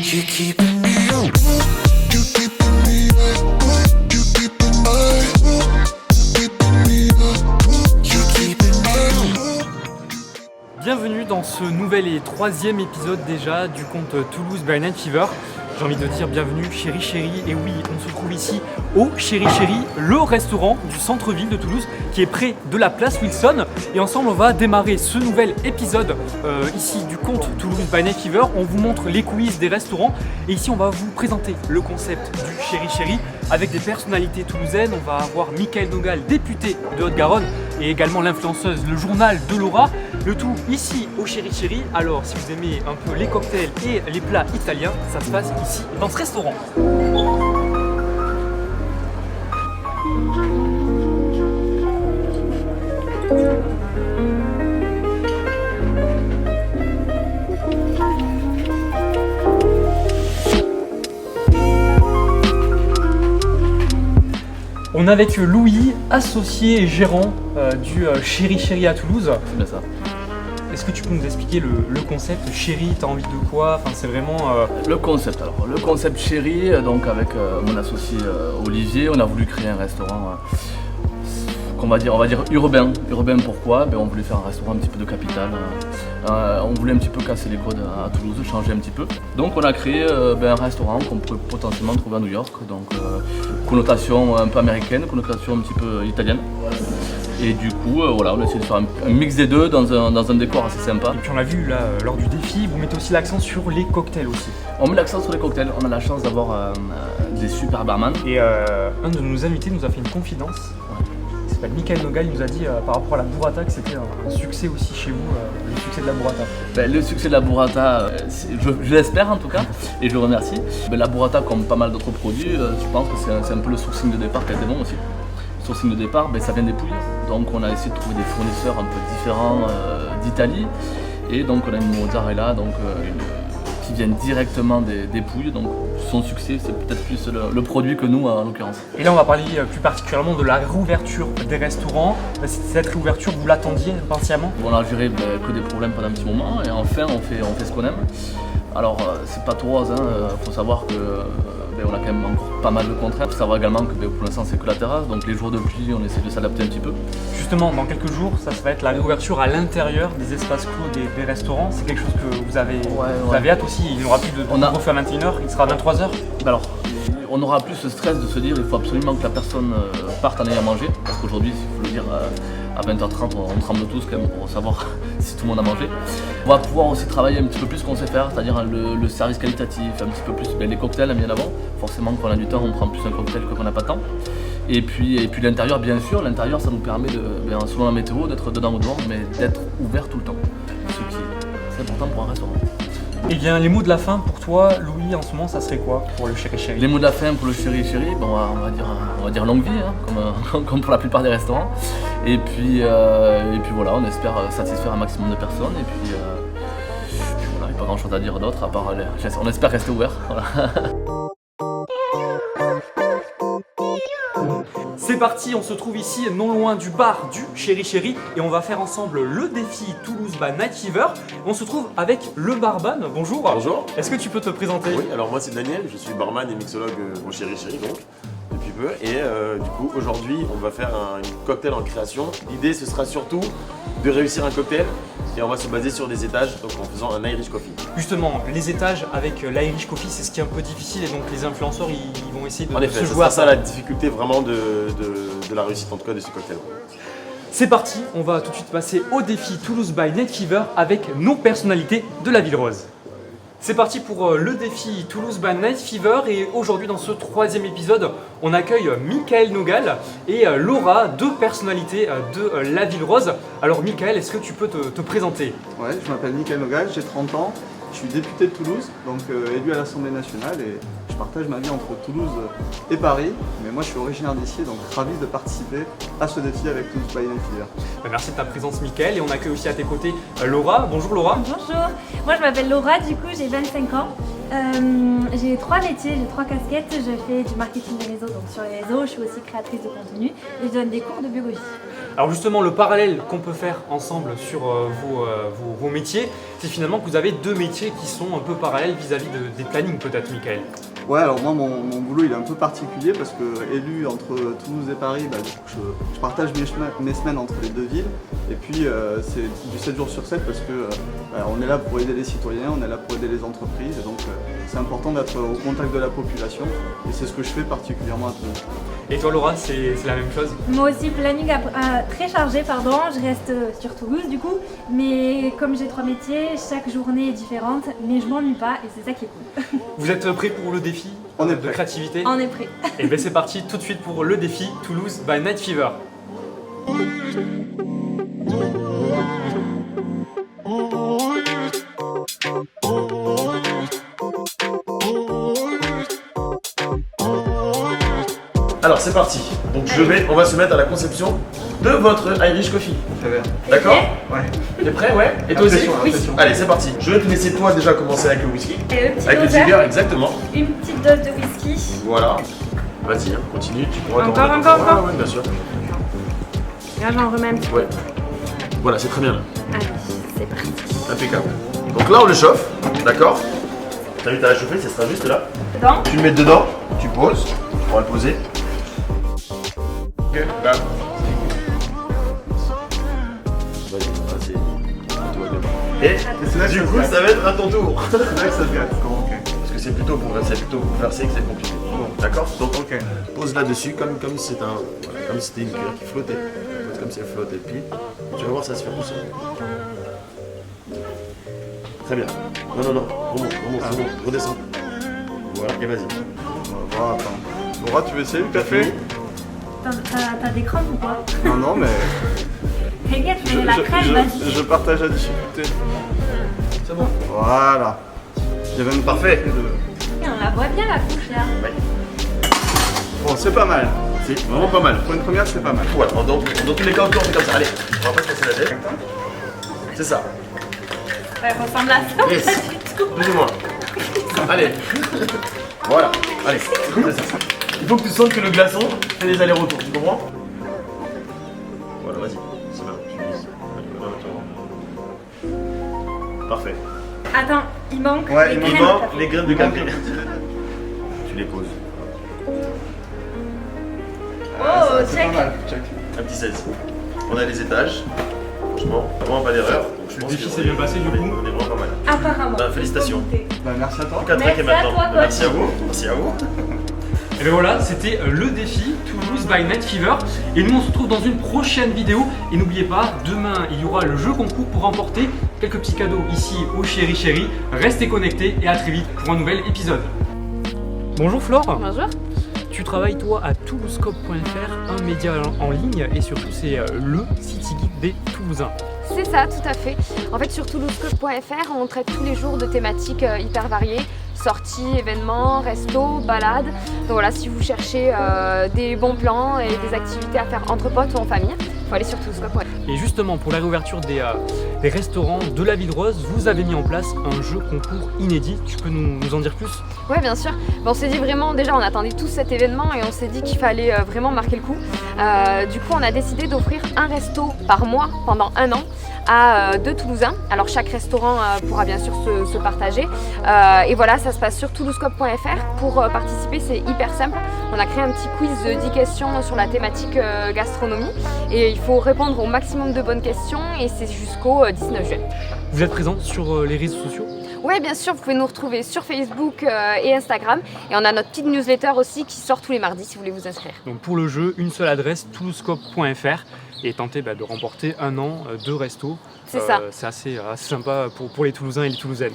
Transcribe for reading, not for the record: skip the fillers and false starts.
You keeping me up. You keeping me up. You keeping me up. You keeping me up. Bienvenue dans ce nouvel et troisième épisode déjà du conte Toulouse by Night Fever. J'ai envie de dire bienvenue Chéri Chéri, et oui, on se trouve ici au Chéri Chéri, le restaurant du centre-ville de Toulouse qui est près de la place Wilson. Et ensemble on va démarrer ce nouvel épisode ici du conte Toulouse by Night Fever. On vous montre les coulisses des restaurants et ici on va vous présenter le concept du Chéri Chéri avec des personnalités toulousaines. On va avoir Michael Nogal, député de Haute-Garonne, et également l'influenceuse Le Journal de Laura. Le tout ici au Chéri Chéri. Alors si vous aimez un peu les cocktails et les plats italiens, ça se passe ici dans ce restaurant. On est avec Louis, associé et gérant du Chéri Chéri à Toulouse. C'est bien ça. Est-ce que tu peux nous expliquer le concept Chéri? T'as envie de quoi? Enfin, c'est vraiment... Le concept, alors le concept Chéri, donc avec mon associé Olivier, on a voulu créer un restaurant on va dire urbain. Urbain pourquoi? On voulait faire un restaurant un petit peu de capitale. On voulait un petit peu casser les codes à Toulouse, changer un petit peu. Donc on a créé un restaurant qu'on pourrait potentiellement trouver à New York. Donc connotation un peu américaine, connotation un petit peu italienne. Et du coup, voilà, on a essayé de faire un mix des deux dans un décor assez sympa. Et puis on l'a vu là lors du défi, vous mettez aussi l'accent sur les cocktails aussi. On met l'accent sur les cocktails, on a la chance d'avoir des super barman. Et un de nos invités nous a fait une confidence. Il s'appelle Michael Nogal, il nous a dit par rapport à la burrata que c'était un succès aussi chez vous, le succès de la burrata. Le succès de la burrata, je l'espère en tout cas, et je le remercie. La burrata, comme pas mal d'autres produits, je pense que c'est un peu le sourcing de départ qui a été bon aussi. Le sourcing de départ, ça vient des pouilles, donc on a essayé de trouver des fournisseurs un peu différents d'Italie, et donc on a une mozzarella qui vient directement des pouilles, donc son succès c'est peut-être plus le produit que nous en l'occurrence. Et là on va parler plus particulièrement de la réouverture des restaurants. Cette réouverture, vous l'attendiez impatiemment? On a géré que des problèmes pendant un petit moment, et enfin on fait ce qu'on aime. Alors c'est pas trop rose, faut savoir que on a quand même encore pas mal de contraintes. Il faut savoir également que pour l'instant c'est que la terrasse, donc les jours de pluie on essaie de s'adapter un petit peu. Justement, dans quelques jours, ça va être la réouverture à l'intérieur des espaces clos des restaurants. C'est quelque chose que vous avez hâte aussi. Il n'y aura plus de couvre-feu à 21h, il sera à 23h. Alors, on aura plus ce stress de se dire il faut absolument que la personne parte en ayant mangé, parce qu'aujourd'hui, il faut le dire, à 20h30 on tremble tous quand même pour savoir si tout le monde a mangé. On va pouvoir aussi travailler un petit peu plus ce qu'on sait faire, c'est-à-dire le service qualitatif, un petit peu plus les cocktails bien avant. Forcément quand on a du temps on prend plus un cocktail que quand on n'a pas de temps. Et puis l'intérieur, bien sûr, l'intérieur ça nous permet selon la météo d'être dedans ou dehors, mais d'être ouvert tout le temps, ce qui est important pour un restaurant. Et bien les mots de la fin pour toi, Louis, en ce moment ça serait quoi pour le Chéri Chéri? Les mots de la fin pour le Chéri Chéri, on va dire longue vie, comme pour la plupart des restaurants. Et puis voilà, on espère satisfaire un maximum de personnes. Et puis voilà, il n'y a pas grand chose à dire d'autre à part on espère rester ouvert. Voilà. C'est parti, on se trouve ici non loin du bar du Chéri Chéri et on va faire ensemble le défi Toulouse by Night Fever. On se trouve avec le barman. Bonjour. Bonjour. Est-ce que tu peux te présenter? Oui, alors moi c'est Daniel, je suis barman et mixologue au Chéri Chéri donc depuis peu. Et du coup aujourd'hui on va faire un cocktail en création. L'idée ce sera surtout de réussir un cocktail et on va se baser sur des étages donc en faisant un Irish Coffee. Justement, les étages avec l'Irish Coffee, c'est ce qui est un peu difficile et donc les influenceurs ils vont essayer de En effet, se c'est jouer à ça la difficulté vraiment de la réussite en tout cas de ce cocktail. C'est parti, on va tout de suite passer au défi Toulouse by Night Fever avec nos personnalités de la Ville Rose. C'est parti pour le défi Toulouse by Night Fever et aujourd'hui dans ce troisième épisode, on accueille Michael Nogal et Laura, deux personnalités de la Ville Rose. Alors Michael, est-ce que tu peux te présenter? Ouais, je m'appelle Michael Nogal, j'ai 30 ans, je suis député de Toulouse, donc élu à l'Assemblée nationale et je partage ma vie entre Toulouse et Paris. Mais moi je suis originaire d'ici, donc ravi de participer à ce défi avec Toulouse by Night Fever. Merci de ta présence Michael et on accueille aussi à tes côtés Laura. Bonjour Laura. Bonjour, moi je m'appelle Laura, du coup j'ai 25 ans. J'ai 3 métiers, j'ai 3 casquettes. Je fais du marketing de réseau, donc sur les réseaux, je suis aussi créatrice de contenu et je donne des cours de biologie. Alors justement, le parallèle qu'on peut faire ensemble sur vos métiers, c'est finalement que vous avez deux métiers qui sont un peu parallèles vis-à-vis des plannings peut-être, Michael. Ouais, alors moi, mon boulot, il est un peu particulier parce que élu entre Toulouse et Paris, bah, du coup, je partage mes semaines entre les deux villes. Et puis, c'est du 7 jours sur 7 parce que bah, on est là pour aider les citoyens, on est là pour aider les entreprises. Et donc, c'est important d'être au contact de la population. Et c'est ce que je fais particulièrement à Toulouse. Et toi, Laura, c'est la même chose? Moi aussi, planning très chargé, pardon. Je reste sur Toulouse du coup. Mais comme j'ai 3 métiers, chaque journée est différente. Mais je m'ennuie pas et c'est ça qui est cool. Vous êtes prêts pour le défi On est de prêts. créativité? On est prêt. Et bien c'est parti tout de suite pour le défi Toulouse by Night Fever. Alors c'est parti. Donc on va se mettre à la conception de votre Irish Coffee. Très bien. D'accord? Ouais. T'es prêt? Ouais. Et toi aussi? Impression, Oui. impression. Allez, c'est parti. Je vais te laisser toi déjà commencer avec le whisky. Et le petit Avec le doseur, Tiger, exactement. une petite dose de whisky. Voilà. Vas-y, hein, continue. Tu pourras t'en Encore, remettre. encore. Ouais, bien sûr. Là, j'en remets un petit peu. Ouais. Voilà, c'est très bien là. Allez, c'est parti. Impeccable. Donc là, on le chauffe. D'accord? T'invites à la chauffer, ça sera juste là. Dedans. Tu le mets dedans, tu poses. Tu pourras le poser. Ok, là. Vas-y, vas-y. Tout va bien. Et c'est là que du ça coup, se gâte. ça va être à ton tour. C'est là que ça se gâte. Ok. Parce que c'est plutôt pour verser que c'est compliqué. D'accord? Donc Ok. pose là-dessus comme si c'était une cuillère qui flottait. Pose comme si elle flottait. Puis tu vas voir, ça se fait tout seul. Très bien. Non. Remonte, redescends. Voilà, et vas-y. Bon, attends. Laura, tu veux essayer le café? T'as des crampes ou quoi? Non, mais Regarde, je mets la crème, vas-y. je partage la difficulté. C'est bon. Voilà. Il y avait une Parfait. On la voit bien la couche là. Bon, c'est pas mal. C'est vraiment pas mal. Pour une première, c'est pas mal. Voilà, dans tous les cas, on fait comme ça. Allez, on va pas se casser la tête. C'est ça. Elle ressemble à ça, Yes. pas du tout. Plus ou moins. Allez. Voilà. Allez. C'est ça. Il faut que tu sentes que le glaçon fait des allers-retours. Tu comprends? Voilà, vas-y. C'est bien. Tu vises. Allez, voilà, tu vois. Parfait. Attends, il manque Ouais, les il graines. Il de manque café. les graines de café. Tu les poses. Oh, C'est check. pas mal. Check. Un petit 16. On a les étages. Franchement, vraiment pas d'erreur. Donc, je Le pense défi que s'est bien passé, du coup. On est vraiment pas mal. Apparemment. Ben, félicitations. Faut goûter. Bah, merci à toi. 4 Merci est maintenant. à toi, coach. Merci à vous. Merci à vous. Et bien voilà, c'était le défi Toulouse by Night Fever. Et nous on se retrouve dans une prochaine vidéo. Et n'oubliez pas, demain il y aura le jeu concours pour remporter quelques petits cadeaux ici au Chéri Chéri. Restez connectés et à très vite pour un nouvel épisode. Bonjour Flore. Bonjour. Tu travailles toi à toulouscope.fr, un média en ligne et surtout c'est le city guide des Toulousains. C'est ça, tout à fait. En fait, sur toulouscope.fr, on traite tous les jours de thématiques hyper variées. Sorties, événements, restos, balades. Donc voilà, si vous cherchez des bons plans et des activités à faire entre potes ou en famille, il faut aller sur toulouscope.fr. Et justement pour la réouverture des restaurants de la Ville Rose, vous avez mis en place un jeu concours inédit. Tu peux nous en dire plus? Oui, bien sûr. On s'est dit vraiment, déjà, on attendait tous cet événement et on s'est dit qu'il fallait vraiment marquer le coup. Du coup, on a décidé d'offrir un resto par mois pendant 1 an à 2 Toulousains. Alors, chaque restaurant pourra bien sûr se partager. Et voilà, ça se passe sur toulouscope.fr. Pour participer, c'est hyper simple. On a créé un petit quiz de 10 questions sur la thématique gastronomie. Et il faut répondre au maximum de bonnes questions et c'est jusqu'au 19 juin. Vous êtes présent sur les réseaux sociaux? Oui, bien sûr, vous pouvez nous retrouver sur Facebook et Instagram. Et on a notre petite newsletter aussi qui sort tous les mardis si vous voulez vous inscrire. Donc pour le jeu, une seule adresse, toulouscope.fr et tenter de remporter 1 an, 2 restos. C'est ça. C'est assez sympa pour les Toulousains et les Toulousaines.